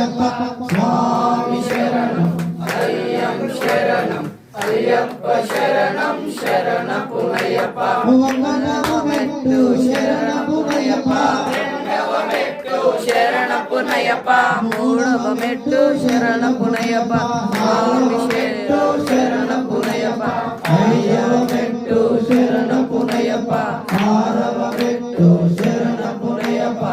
శరణమయ్యప్ప స్వామి శరణం అయ్యం శరణం అయ్యప్ప శరణం శరణపునయ్యప్ప వందనమెట్టు శరణపునయ్యప్ప రెండవ మెట్టు శరణపునయ్యప్ప మూడవ మెట్టు శరణపునయ్యప్ప స్వామి శరణపునయ్యప్ప ఐదవ మెట్టు శరణపునయ్యప్ప ఆరవ మెట్టు శరణపునయ్యప్ప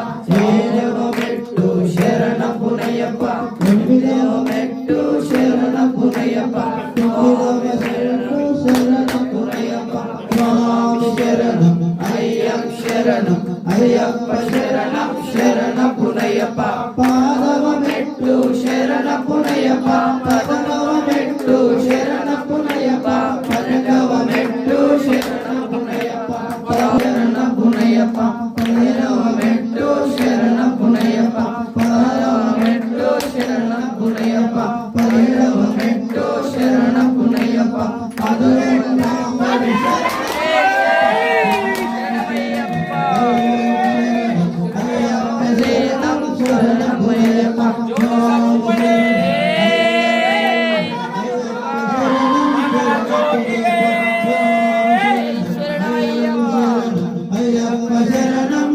ఏడవ మెట్టు శరణపునయ్యప్ప ఎనిమిదవ మెట్టు శరణపునయ్యప్ప తొమ్మిదవ మెట్టు శరణపునయ్యప్ప స్వామి శరణం అయ్యం శరణం అయ్యప్ప శరణం శరణపునయ్యప్ప పాదవ మెట్టు శరణపునయ్యప్ప పదవ మెట్టు శరణపునయ్యప్ప పన్నెండవ మెట్టు శరణపునయ్యప్ప శరణపునయ్యప్ప పదిహేనవ మెట్టు శరణపునయ్యప్ప పదహారవ మెట్టు శరణపునయ్యప్ప పదిహేడవ మెట్టు శరణపునయ్యప్ప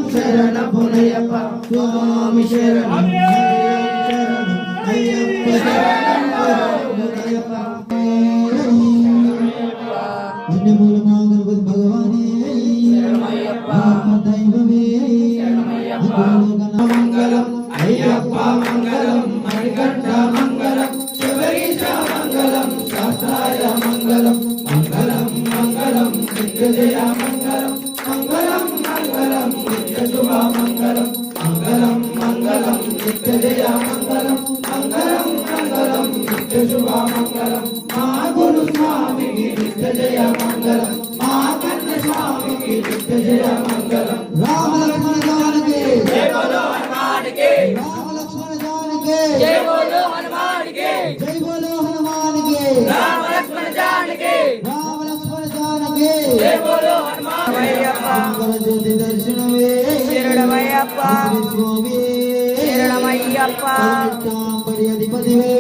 శరణపునయ్యప్ప స్వామి శరణం అయ్యప్ప శరణపునయ్యప్ప అన్నమూల మాంగళ భగవానే శరణమయ్యప్ప దైవమే శరణమయ్యప్ప మంగళం అయ్యప్ప మంగళం మణికంఠ మంగళం శబరీశ మంగళం శాస్త్రాయ మంగళం మంగళం మంగళం నిత్యజయ మంగళం మంగళం మంగళం నిత్యశుభ మంగళం మంగళం మంగళం నిత్యజయ మంగళం మంగళం మంగళం నిత్యశుభ మంగళం మా గురు స్వామికి నిత్యజయ మంగళం మా కన్న స్వామికి నిత్యజయ మంగళం రామ లక్ష్మణ జానకి జై బోలో హనుమానికి రామ లక్ష్మణ జానకి జై బోలో హనుమానికి జై బోలో హనుమానికి రామ లక్ష్మణ జానకి రామ లక్ష్మణ జానకి జై బోలో హనుమానయ్యప్ప జ్యోతి దర్శనమే శరణమయ్యప్ప శరణమయ్యప్ప అధిపతివే